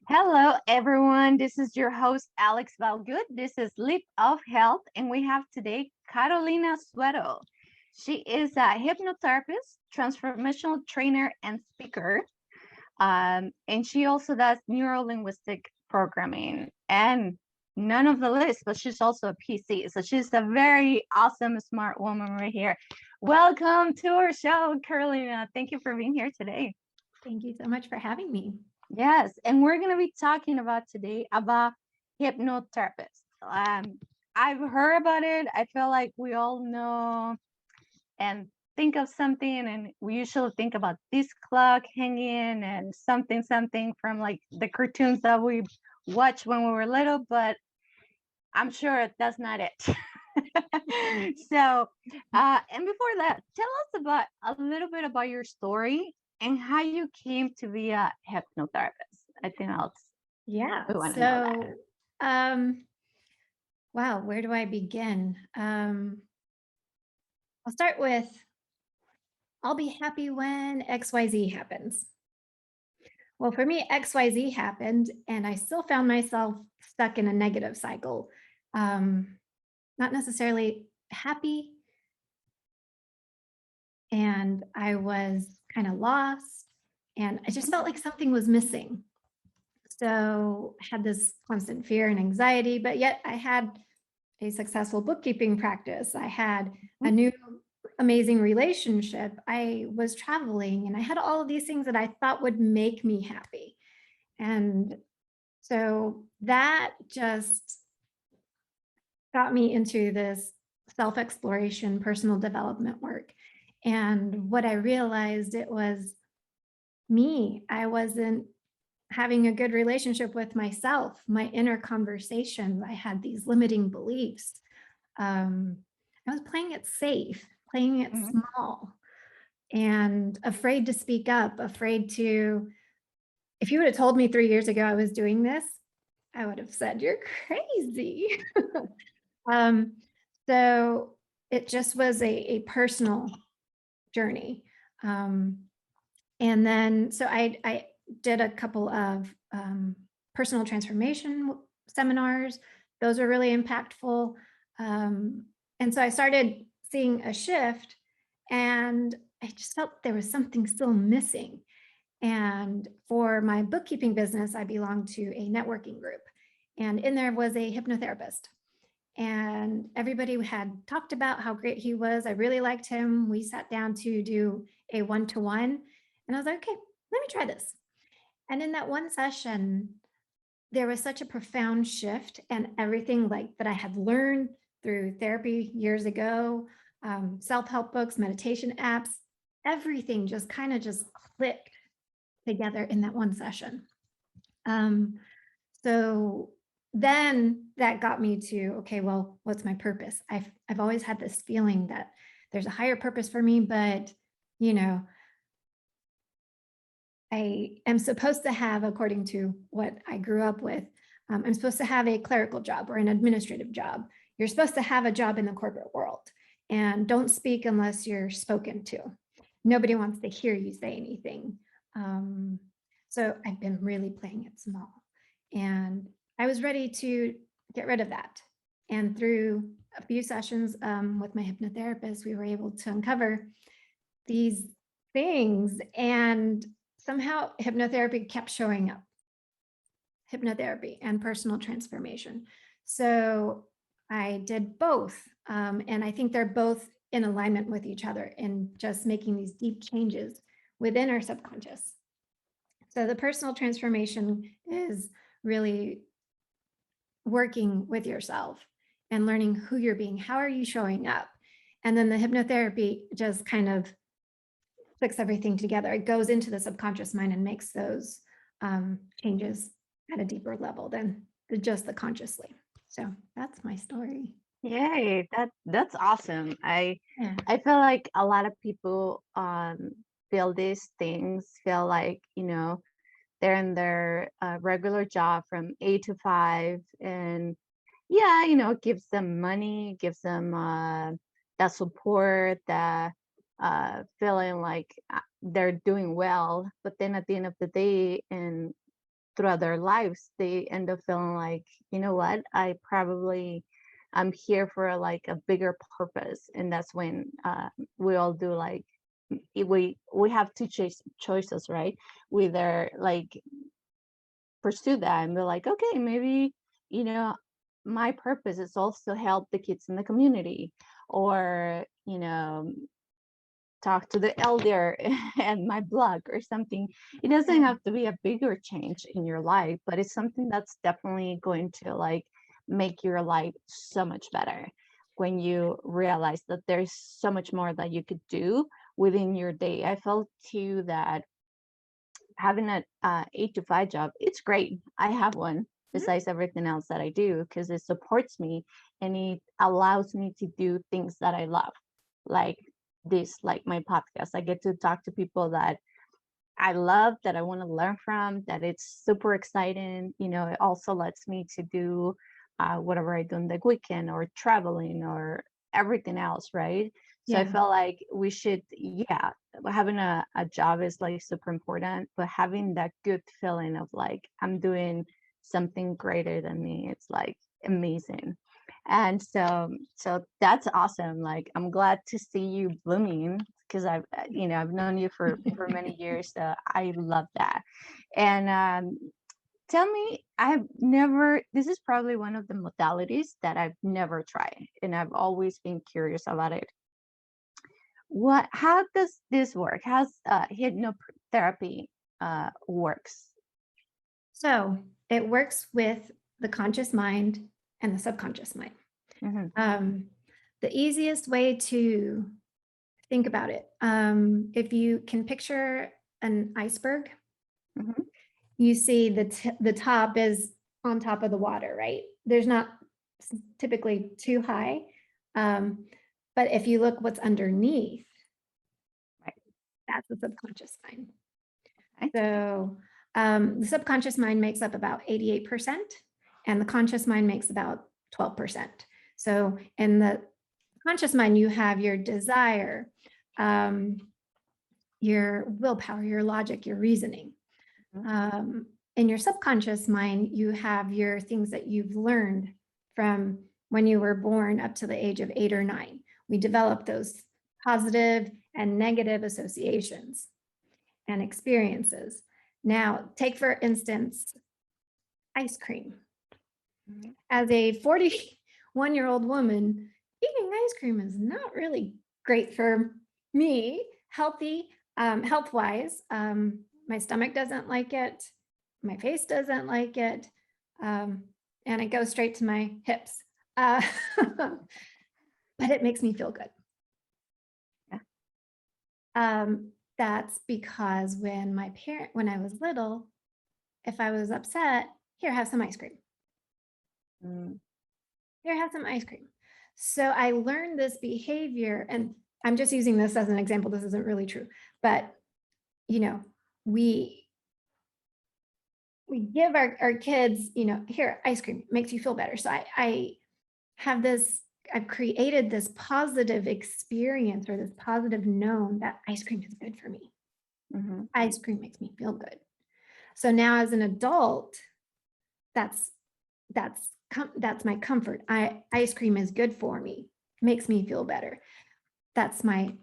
Hello, everyone. This is your host, Alex Valgood. This is Leap of Health, and we have today Carolina Suero. She is a hypnotherapist, transformational trainer, and speaker. And she also does neuro-linguistic programming and none of the list, but she's also a PC. So she's a very awesome, smart woman right here. Welcome to our show, Carolina. Thank you for being here today. Thank you so much for having me. Yes, and we're going to be talking about today about hypnotherapist. I've heard about it. I feel like we all know and think of something, and we usually think about this clock hanging and something from like the cartoons that we watched when we were little, but I'm sure that's not it. So, and before that, tell us about a little bit about your story and how you came to be a hypnotherapist. I think Yeah. we want to know that. So, um, wow, where do I begin? I'll start with I'll be happy when XYZ happens. Well, for me, XYZ happened, and I still found myself stuck in a negative cycle. Not necessarily happy, and I was kind of lost, and I just felt like something was missing. So I had this constant fear and anxiety, but yet I had a successful bookkeeping practice. I had a new amazing relationship. I was traveling and I had all of these things that I thought would make me happy. And so that just got me into this self exploration, personal development work. And what I realized, it was me. I wasn't having a good relationship with myself, my inner conversations. I had these limiting beliefs. Um, I was playing it safe, playing it Mhm. small, and afraid to speak up, afraid to. If you would have told me 3 years ago I was doing this, I would have said, "You're crazy." um, so it just was a personal journey. Um, And then, so I did a couple of personal transformation seminars. Those were really impactful. And so I started seeing a shift, and I just felt there was something still missing. And for my bookkeeping business, I belonged to a networking group, and in there was a hypnotherapist. And everybody had talked about how great he was. I really liked him. We sat down to do a one-to-one, and I was like, okay, let me try this. And in that one session, there was such a profound shift, and everything like that I had learned through therapy years ago, self-help books, meditation apps, everything just kind of just clicked together in that one session. Um, so then that got me to, okay, well, what's my purpose? I've always had this feeling that there's a higher purpose for me, but you know, I am supposed to have, according to what I grew up with, I'm supposed to have a clerical job or an administrative job. You're supposed to have a job in the corporate world, and don't speak unless you're spoken to. Nobody wants to hear you say anything. Um, so I've been really playing it small. And I was ready to get rid of that. And through a few sessions with my hypnotherapist, we were able to uncover these things. And somehow hypnotherapy kept showing up, hypnotherapy and personal transformation. So I did both. And I think they're both in alignment with each other in just making these deep changes within our subconscious. So the personal transformation is really working with yourself and learning who you're being, how are you showing up? And then the hypnotherapy just kind of clicks everything together. It goes into the subconscious mind and makes those changes at a deeper level than just the consciously. So that's my story. Yay, that's awesome. Yeah. I feel like a lot of people feel these things, feel like, they're in their regular job from 8 to 5, and yeah, it gives them money, gives them that support, that feeling like they're doing well. But then at the end of the day, and throughout their lives, they end up feeling like, you know what, I'm here for like a bigger purpose. And that's when we all do like, we have two choices, right? We either like pursue that and be like, okay, maybe, you know, my purpose is also help the kids in the community, or, you know, talk to the elder and my blog or something. It doesn't Yeah. have to be a bigger change in your life, but it's something that's definitely going to like make your life so much better when you realize that there's so much more that you could do within your day. I felt too that having a 8 to 5 job, it's great. I have one besides everything else that I do, because it supports me and it allows me to do things that I love, like this, like my podcast. I get to talk to people that I love, that I want to learn from, that it's super exciting. You know, it also lets me to do whatever I do in the weekend, or traveling, or everything else, right? So I Yeah. felt like we should, yeah, having a job is like super important, but having that good feeling of like, I'm doing something greater than me, it's like amazing. And so that's awesome. Like, I'm glad to see you blooming, because I've known you for many years. So I love that. And tell me, this is probably one of the modalities that I've never tried, and I've always been curious about it. How does this work? How's hypnotherapy works? So it works with the conscious mind and the subconscious mind. Hmm. The easiest way to think about it, if you can picture an iceberg, Hmm. you see the top is on top of the water, right? There's not typically too high. But if you look what's underneath, Right. that's the subconscious mind. Okay. So the subconscious mind makes up about 88%, and the conscious mind makes about 12%. So in the conscious mind, you have your desire, your willpower, your logic, your reasoning. In your subconscious mind, you have your things that you've learned from when you were born up to the age of 8 or 9. We develop those positive and negative associations and experiences. Now, take for instance, ice cream. Mhm. As a 41-year-old woman, eating ice cream is not really great for me, health-wise. My stomach doesn't like it. My face doesn't like it. And it goes straight to my hips. Uh, but it makes me feel good. Yeah. That's because when I was little, if I was upset, here, have some ice cream. Mm. Here, have some ice cream. So I learned this behavior, and I'm just using this as an example. This isn't really true, but we give our kids, here, ice cream makes you feel better. So I have this, I've created this positive experience, or this positive known that ice cream is good for me. Mhm. Ice cream makes me feel good. So now as an adult, that's my comfort. Ice cream is good for me, makes me feel better. That's my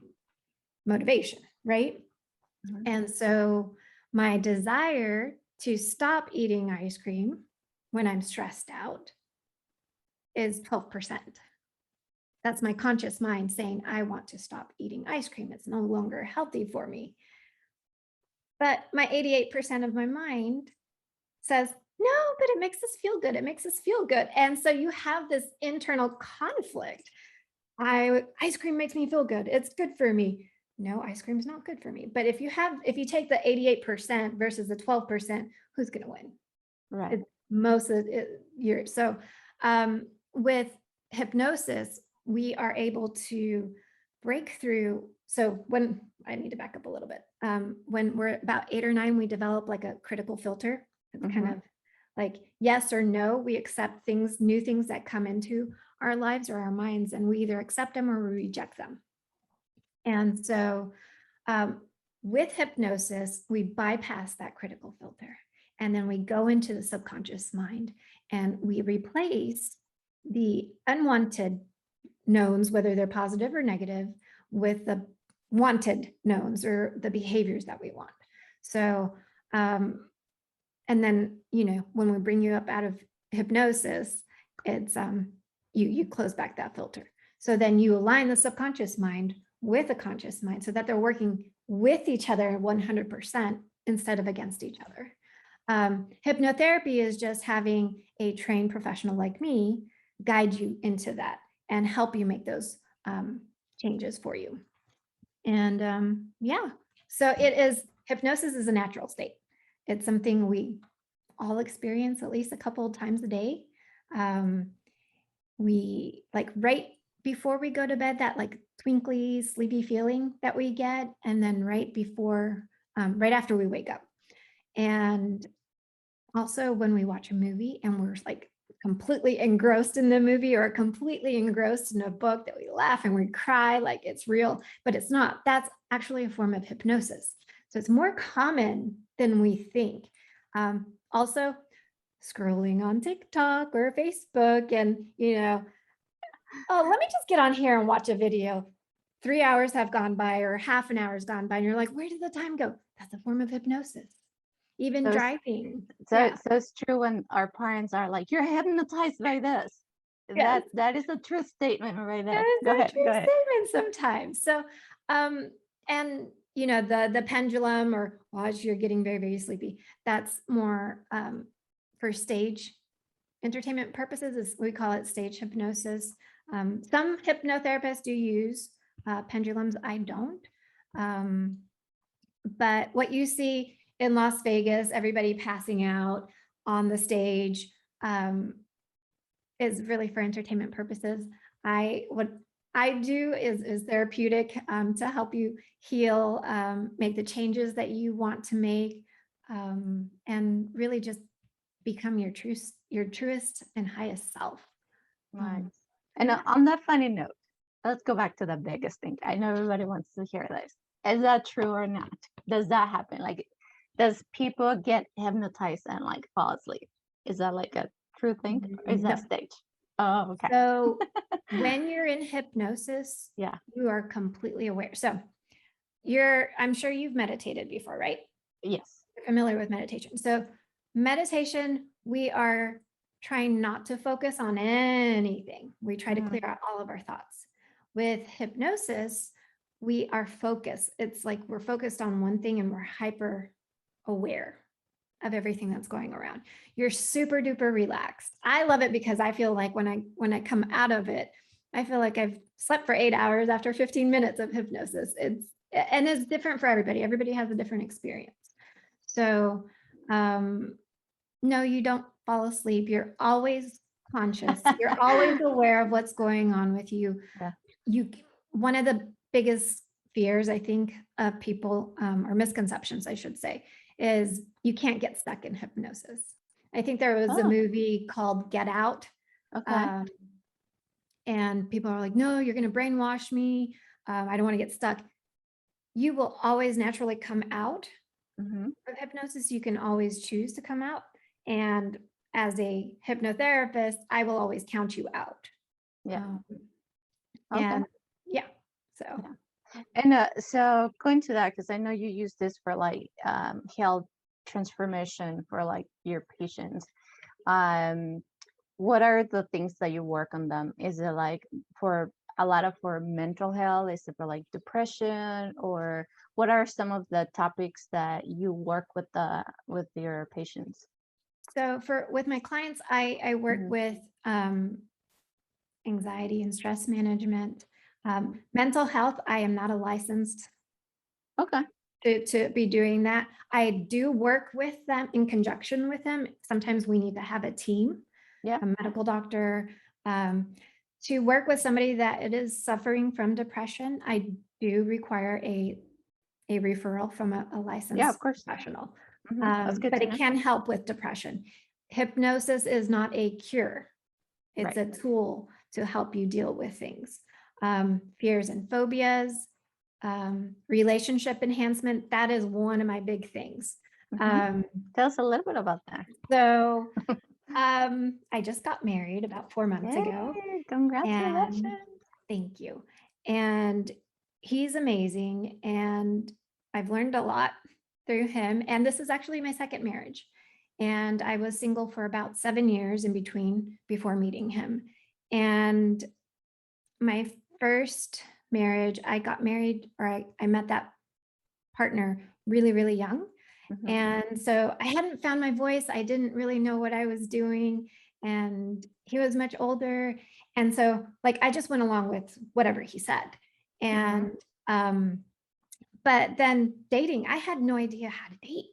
motivation, right? Mhm. And so my desire to stop eating ice cream when I'm stressed out is 12%. That's my conscious mind saying, I want to stop eating ice cream. It's no longer healthy for me. But my 88% of my mind says, no, but it makes us feel good. It makes us feel good. And so you have this internal conflict. Ice cream makes me feel good. It's good for me. No, ice cream is not good for me. But if you take the 88% versus the 12%, who's going to win? Right. Most of it, so with hypnosis, we are able to break through. So when I need to back up a little bit, when we're about 8 or 9, we develop like a critical filter. It's kind Mhm. of like yes or no. We accept new things that come into our lives or our minds, and we either accept them or we reject them. And so with hypnosis, we bypass that critical filter. And then we go into the subconscious mind and we replace the unwanted knowns, whether they're positive or negative, with the wanted knowns or the behaviors that we want. So, and then, when we bring you up out of hypnosis, it's, you close back that filter. So then you align the subconscious mind with the conscious mind so that they're working with each other 100% instead of against each other. Hypnotherapy is just having a trained professional like me guide you into that and help you make those changes for you. And so hypnosis is a natural state. It's something we all experience at least a couple of times a day. We right before we go to bed, that twinkly, sleepy feeling that we get, and then right after we wake up. And also when we watch a movie and we're completely engrossed in the movie or completely engrossed in a book that we laugh and we cry like it's real, but it's not. That's actually a form of hypnosis. So it's more common than we think. Also, scrolling on TikTok or Facebook and, oh, let me just get on here and watch a video. 3 hours have gone by or half an hour's gone by and you're like, where did the time go? That's a form of hypnosis. Even driving. So it's true when our parents are like, you're hypnotized by this. Yes. That is a true statement right there. Go ahead. Statement sometimes. So, and the pendulum or as you're getting very, very sleepy, that's more for stage entertainment purposes. We call it stage hypnosis. Some hypnotherapists do use pendulums. I don't. But what you see in Las Vegas, everybody passing out on the stage is really for entertainment purposes. What I do is therapeutic to help you heal, make the changes that you want to make, and really just become your truest and highest self. Right. And on that funny note, let's go back to the biggest thing. I know everybody wants to hear this. Is that true or not? Does that happen? Does people get hypnotized and fall asleep? Is that a true thing? Or is that stage? Oh, okay. So when you're in hypnosis, you are completely aware. So I'm sure you've meditated before, right? Yes. You're familiar with meditation. So meditation, we are trying not to focus on anything. We try to clear out all of our thoughts. With hypnosis, we are focused. It's like we're focused on one thing and we're hyper aware of everything that's going around. You're super duper relaxed. I love it because I feel like when I come out of it, I feel like I've slept for 8 hours after 15 minutes of hypnosis. It's different for everybody. Everybody has a different experience. So, no, you don't fall asleep. You're always conscious. You're always aware of what's going on with you. Yeah. One of the biggest fears, I think, of people, or misconceptions, I should say, is you can't get stuck in hypnosis. I think there was a movie called Get Out. Okay. And people are like, no, you're going to brainwash me. I don't want to get stuck. You will always naturally come out of hypnosis. You can always choose to come out. And as a hypnotherapist, I will always count you out. Yeah. And so. Yeah. And so going to that, because I know you use this for health transformation for your patients. What are the things that you work on them? Is it for mental health? Is it for depression, or what are some of the topics that you work with your patients? So with my clients, I work with anxiety and stress management. Mental health, I am not a licensed to be doing that. I do work with them in conjunction with them. Sometimes we need to have a team, a medical doctor, to work with somebody that it is suffering from depression. I do require a referral from a licensed professional, but it can help with depression. Hypnosis is not a cure. It's a tool to help you deal with things. Fears and phobias, relationship enhancement. That is one of my big things. Tell us a little bit about that. So I just got married about 4 months ago. Yay, congratulations. And thank you. And he's amazing. And I've learned a lot through him. And this is actually my second marriage. And I was single for about 7 years in between before meeting him. And my first marriage, I got married, or I met that partner really, really young. And so I hadn't found my voice. I didn't really know what I was doing. And he was much older. And so like, I just went along with whatever he said. And, but then dating, I had no idea how to date.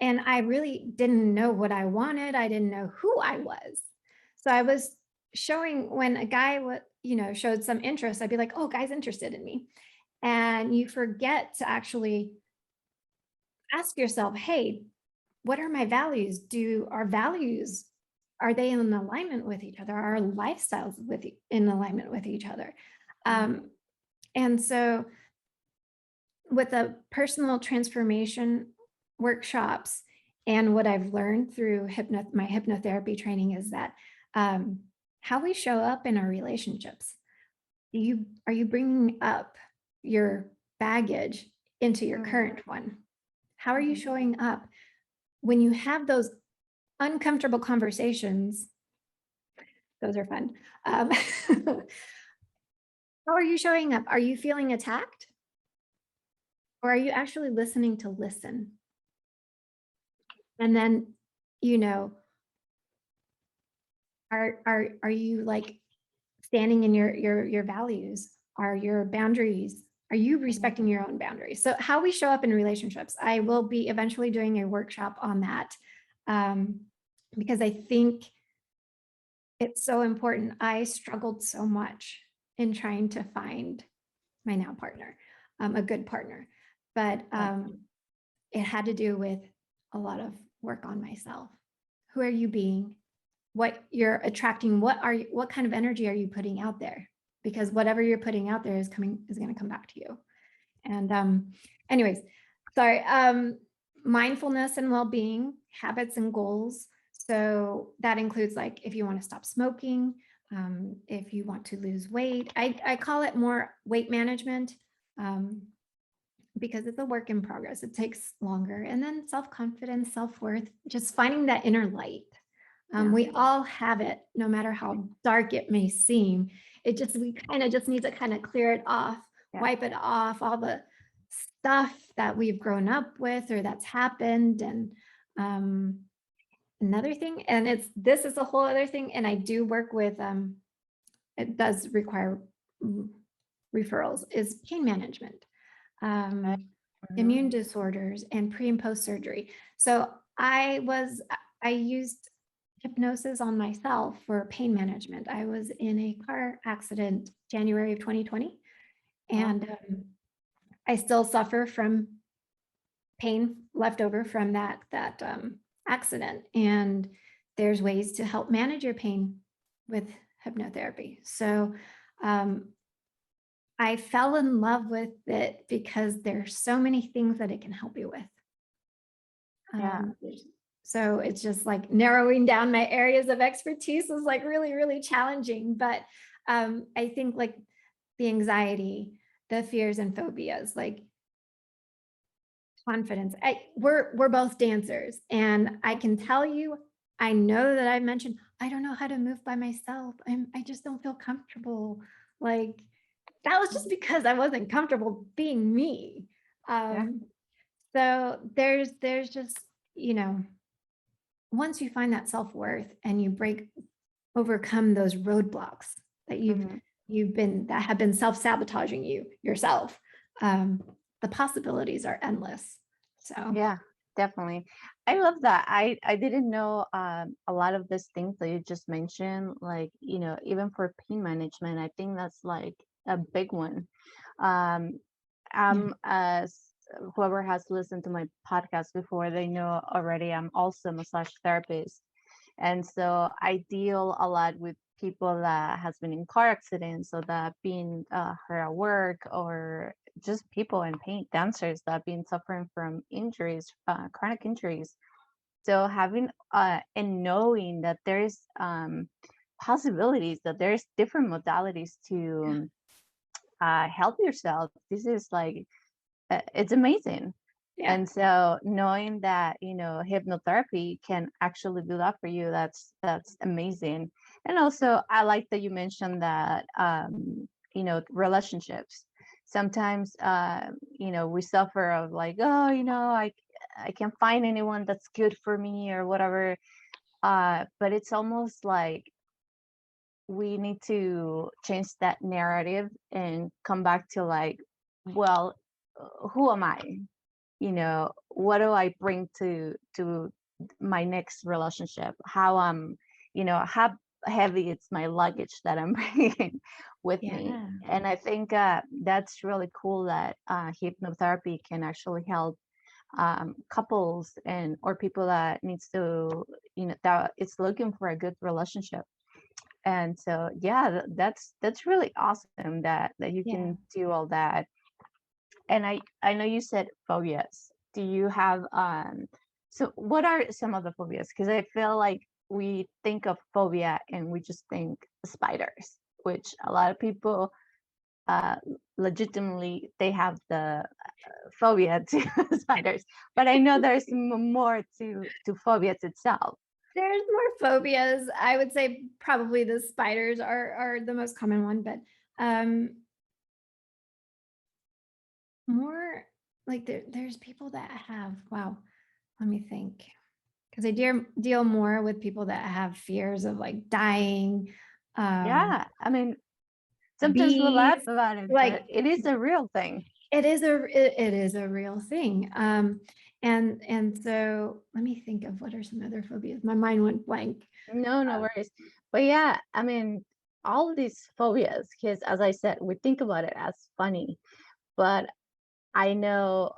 And I really didn't know what I wanted. I didn't know who I was. So I was showing when a guy would, showed some interest, I'd be like, oh, guy's interested in me. And you forget to actually ask yourself, hey, what are my values? Our values, are they in alignment with each other? Are our lifestyles in alignment with each other? And so with the personal transformation workshops and what I've learned through my hypnotherapy training is that how we show up in our relationships. Are you bringing up your baggage into your current one? How are you showing up when you have those uncomfortable conversations? Those are fun. How are you showing up? Are you feeling attacked? Or are you actually listening to listen? And then, are you like standing in your values? Are your boundaries? Are you respecting your own boundaries? So how we show up in relationships, I will be eventually doing a workshop on that because I think it's so important. I struggled so much in trying to find my now partner, a good partner, but it had to do with a lot of work on myself. Who are you being? What you're attracting? What kind of energy are you putting out there? Because whatever you're putting out there is going to come back to you. And anyways, sorry, mindfulness and well-being, habits and goals. So that includes like, if you want to stop smoking, if you want to lose weight, I call it more weight management because it's a work in progress. It takes longer. And then self-confidence, self-worth, just finding that inner light. We all have it, no matter how dark it may seem. We kind of just need to kind of clear it off, wipe it off, all the stuff that we've grown up with or that's happened. And another thing, and this is a whole other thing, and I do work with, it does require referrals, is pain management, immune disorders, and pre and post surgery. So I used hypnosis on myself for pain management. I was in a car accident January of 2020, and I still suffer from pain left over from that accident. And there's ways to help manage your pain with hypnotherapy. So I fell in love with it because there's so many things that it can help you with. So it's just like narrowing down my areas of expertise was like really, really challenging. But I think like the anxiety, the fears and phobias, like confidence. We're both dancers, and I can tell you, I know that I mentioned, I don't know how to move by myself. I just don't feel comfortable. Like that was just because I wasn't comfortable being me. So there's just, once you find that self-worth and you overcome those roadblocks that that have been self-sabotaging yourself, the possibilities are endless. So yeah, definitely. I love that. I didn't know a lot of these things that you just mentioned, like, even for pain management. I think that's like a big one. As whoever has listened to my podcast before, they know already, I'm also a massage therapist. And so I deal a lot with people that has been in car accidents, so that being hurt at work, or just people in pain, dancers that have been suffering from injuries, chronic injuries. So having and knowing that there's possibilities, that there's different modalities to help yourself. This is like it's amazing. Yeah. And so knowing that, hypnotherapy can actually do that for you, that's amazing. And also I like that you mentioned that, relationships. Sometimes, we suffer of like, oh, I can't find anyone that's good for me or whatever. But it's almost like we need to change that narrative and come back to like, well, who am I? What do I bring to my next relationship? How heavy it's my luggage that I'm bringing with me. Yeah. And I think that's really cool that hypnotherapy can actually help couples and or people that needs to, that it's looking for a good relationship. And so yeah, that's really awesome that you Yeah. can do all that. And I know you said phobias. Do you have so what are some of the phobias? Because I feel like we think of phobia and we just think spiders, which a lot of people uh legitimately they have the phobia to spiders. But I know there's more to phobias itself. There's more phobias. I would say probably the spiders are the most common one, but more like there's people that have, wow, let me think. Because I deal more with people that have fears of like dying, Yeah, I mean, sometimes we bees, laugh about it, but like it is a real thing. it is a real thing. And so let me think of what are some other phobias. My mind went blank. No worries. But yeah, I mean, all these phobias, because as I said, we think about it as funny, but I know,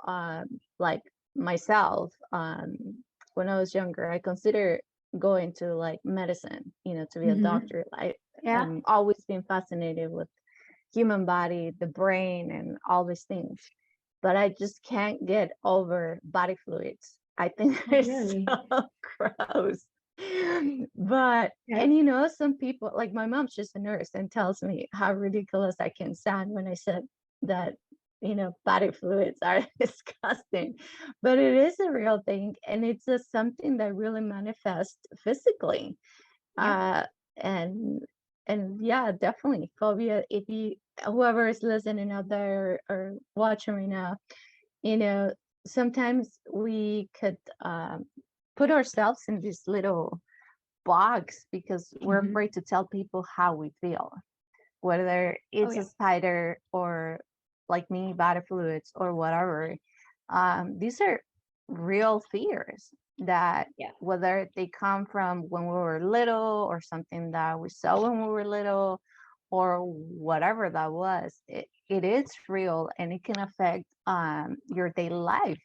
like myself, when I was younger, I consider going to like medicine, to be a Mhm. doctor. Yeah. I'm always been fascinated with human body, the brain, and all these things. But I just can't get over body fluids. I think Oh, they're really? so gross. But Yeah. and some people like my mom's just a nurse and tells me how ridiculous I can sound when I said that body fluids are disgusting, but it is a real thing and it's just something that really manifests physically. Yeah. uh and yeah, definitely phobia. If you whoever is listening out there or watching right now, you know sometimes we could put ourselves in this little box because we're Mhm. afraid to tell people how we feel, whether Oh, it's a yeah. spider or like me, body fluids or whatever. These are real fears that Yeah. whether they come from when we were little or something that we saw when we were little or whatever that was, it is real and it can affect your daily life.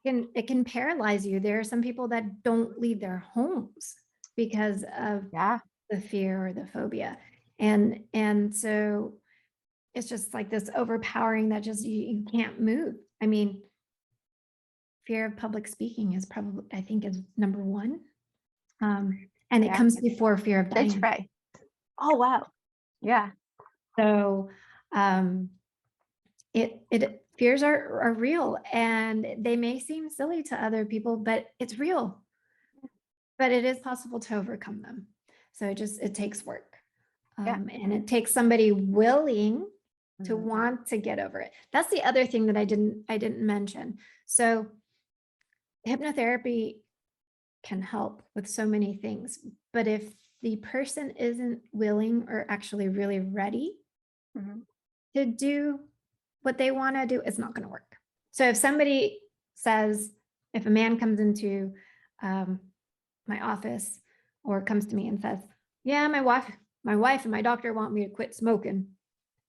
It can paralyze you. There are some people that don't leave their homes because of Yeah. the fear or the phobia. And so it's just like this overpowering that just you can't move. I mean, fear of public speaking is probably, I think, is number one. And it Yeah, comes before fear of that's dying. right. Oh wow. Yeah. So um it fears are real, and they may seem silly to other people, but it's real. But it is possible to overcome them. So it takes work. Yeah. And it takes somebody willing to Mhm. want to get over it. That's the other thing that I didn't mention. So hypnotherapy can help with so many things, but if the person isn't willing or actually really ready Mhm. to do what they want to do, it's not going to work. So if somebody says, if a man comes into um, my office or comes to me and says, "Yeah, my wife and my doctor want me to quit smoking,"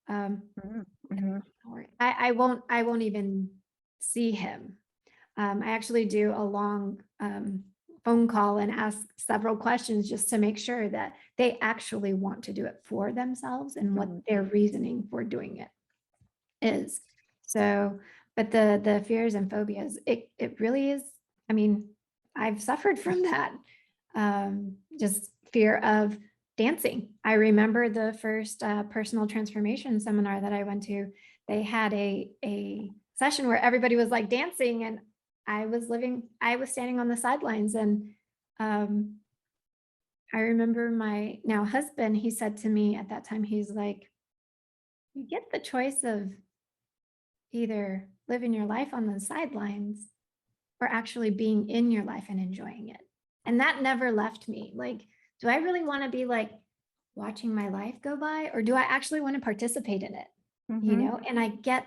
um, Mhm. Mhm. I won't even see him. I actually do a long phone call and ask several questions just to make sure that they actually want to do it for themselves and what Mhm. their reasoning for doing it is. So, but the fears and phobias, it really is, I mean, I've suffered from that. Just fear of dancing. I remember the first personal transformation seminar that I went to. They had a session where everybody was like dancing, and I was standing on the sidelines. And I remember my now husband, he said to me at that time, he's like, you get the choice of either living your life on the sidelines or actually being in your life and enjoying it. And that never left me. Like, do I really want to be like watching my life go by, or do I actually want to participate in it? You know, and I get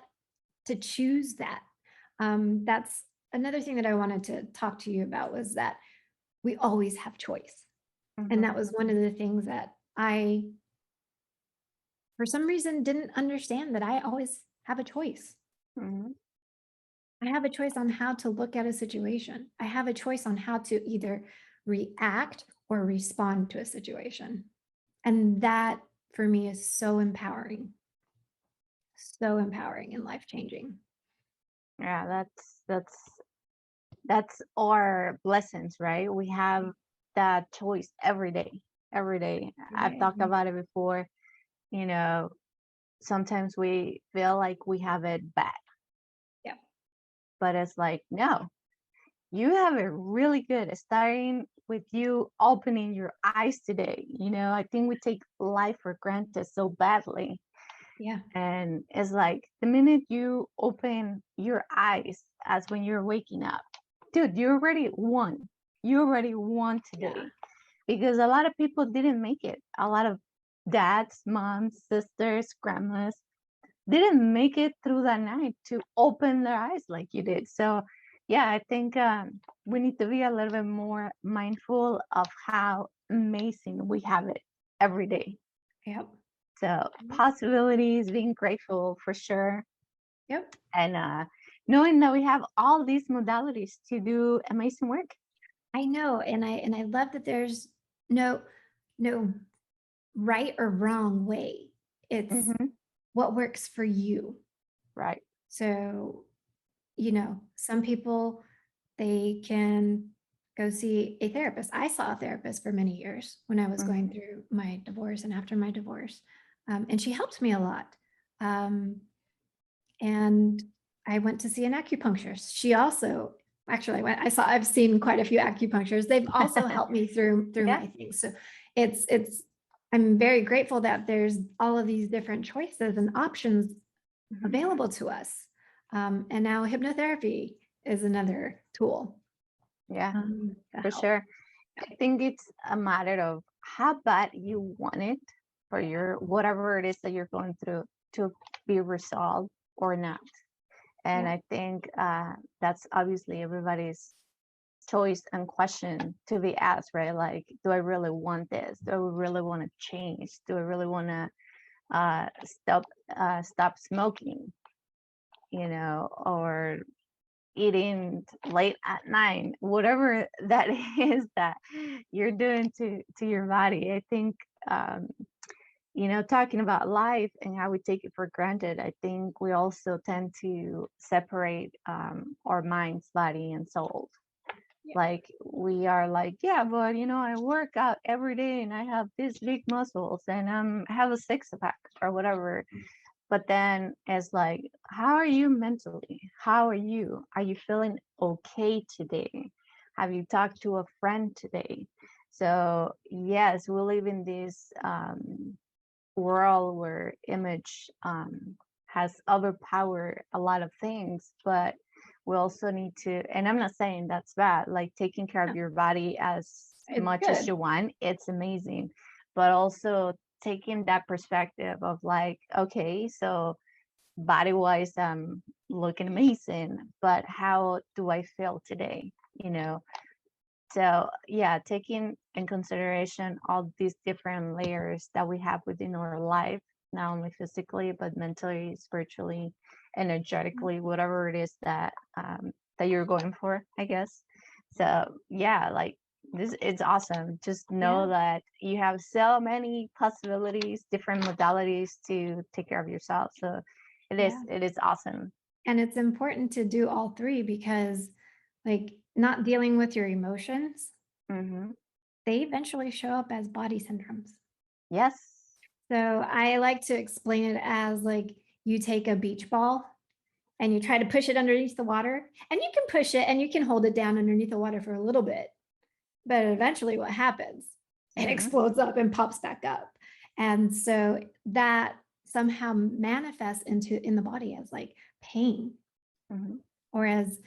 to choose that. That's another thing that I wanted to talk to you about, was that we always have choice. And that was one of the things that I, for some reason, didn't understand, that I always have a choice. I have a choice on how to look at a situation. I have a choice on how to either react or respond to a situation. And that for me is so empowering and life-changing. Yeah, that's our blessings, right? We have that choice every day. I've talked about it before. You know, sometimes we feel like we have it bad. Yeah. But it's like, no, you have it really good. Starting with you opening your eyes today. You know, I think we take life for granted so badly. Yeah. And it's like the minute you open your eyes, as when you're waking up, dude, you already won. You already won today. Yeah. Because a lot of people didn't make it. A lot of dads, moms, sisters, grandmas didn't make it through that night to open their eyes like you did. So yeah, I think we need to be a little bit more mindful of how amazing we have it every day. Yep. So possibilities, being grateful for sure. Yep. And knowing that we have all these modalities to do amazing work. I know. And I love that there's no right or wrong way. It's what works for you. Right. So, you know, some people, they can go see a therapist. I saw a therapist for many years when I was going through my divorce and after my divorce. And she helped me a lot. And I went to see an acupuncturist. She also, actually, I've seen quite a few acupuncturists. They've also helped me through my things. So I'm very grateful that there's all of these different choices and options available to us. And now hypnotherapy is another tool. Yeah, for sure. I think it's a matter of how bad you want it for your whatever it is that you're going through to be resolved or not. And I think that's obviously everybody's choice and question to be asked, right? Like, do I really want this? Do I really want to change? Do I really want to stop smoking? You know, or eating late at night, whatever that is that you're doing to your body. I think you know, talking about life and how we take it for granted, I think we also tend to separate our minds, body, and soul. Like we are like, yeah, but you know, I work out every day and I have these big muscles and I have a six-pack or whatever. But then it's like, how are you mentally? How are you? Are you feeling okay today? Have you talked to a friend today? So yes, we live in this world where image has overpowered a lot of things, but we also need to, and I'm not saying that's bad, like taking care of your body as much as you want, it's amazing, but also taking that perspective of like, okay, so body wise, I'm looking amazing, but how do I feel today? You know, so yeah, taking in consideration all these different layers that we have within our life, not only physically, but mentally, spiritually, energetically, whatever it is that that you're going for, I guess. So yeah, like this, it's awesome. Just know that you have so many possibilities, different modalities to take care of yourself. So it is awesome. And it's important to do all three because like not dealing with your emotions, Mm-hmm. they eventually show up as body syndromes. Yes. So I like to explain it as like you take a beach ball and you try to push it underneath the water, and you can push it and you can hold it down underneath the water for a little bit. But eventually what happens? It Mm-hmm. explodes up and pops back up. And so that somehow manifests in the body as like pain Mm-hmm. or as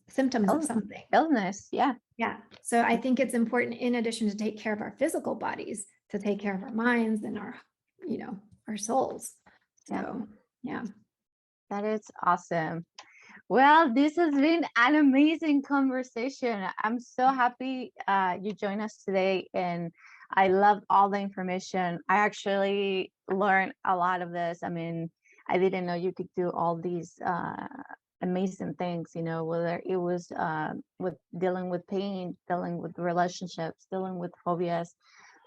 symptoms of something. Illness. Yeah. Yeah. So I think it's important, in addition to take care of our physical bodies, to take care of our minds and our, our souls. So yeah. That is awesome. Well, this has been an amazing conversation. I'm so happy you joined us today, and I loved all the information. I actually learned a lot of this. I mean, I didn't know you could do all these amazing things, whether it was with dealing with pain, dealing with relationships, dealing with phobias.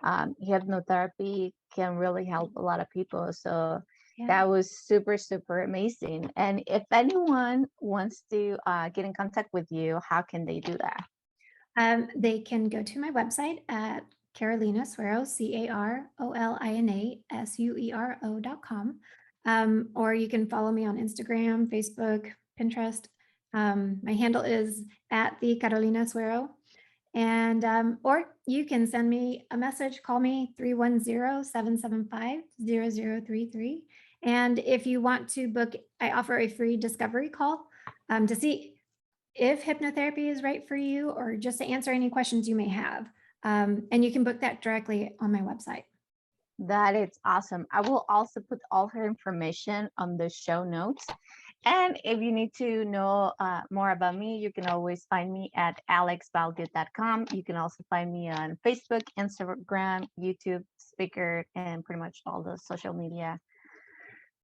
Hypnotherapy can really help a lot of people. So that was super, super amazing. And if anyone wants to get in contact with you, how can they do that? They can go to my website at Carolina Suero, CarolinaSuero.com. Or you can follow me on Instagram, Facebook, Pinterest. My handle is at the Carolina Suero. And or you can send me a message, call me 310-775-0033. And if you want to book, I offer a free discovery call to see if hypnotherapy is right for you, or just to answer any questions you may have. And you can book that directly on my website. That is awesome. I will also put all her information on the show notes. And if you need to know more about me, you can always find me at alexvalgood.com. You can also find me on Facebook, Instagram, YouTube, Speaker, and pretty much all the social media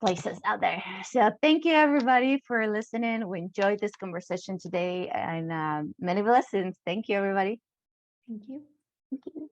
places out there. So thank you, everybody, for listening. We enjoyed this conversation today, and many blessings. Thank you, everybody. Thank you. Thank you.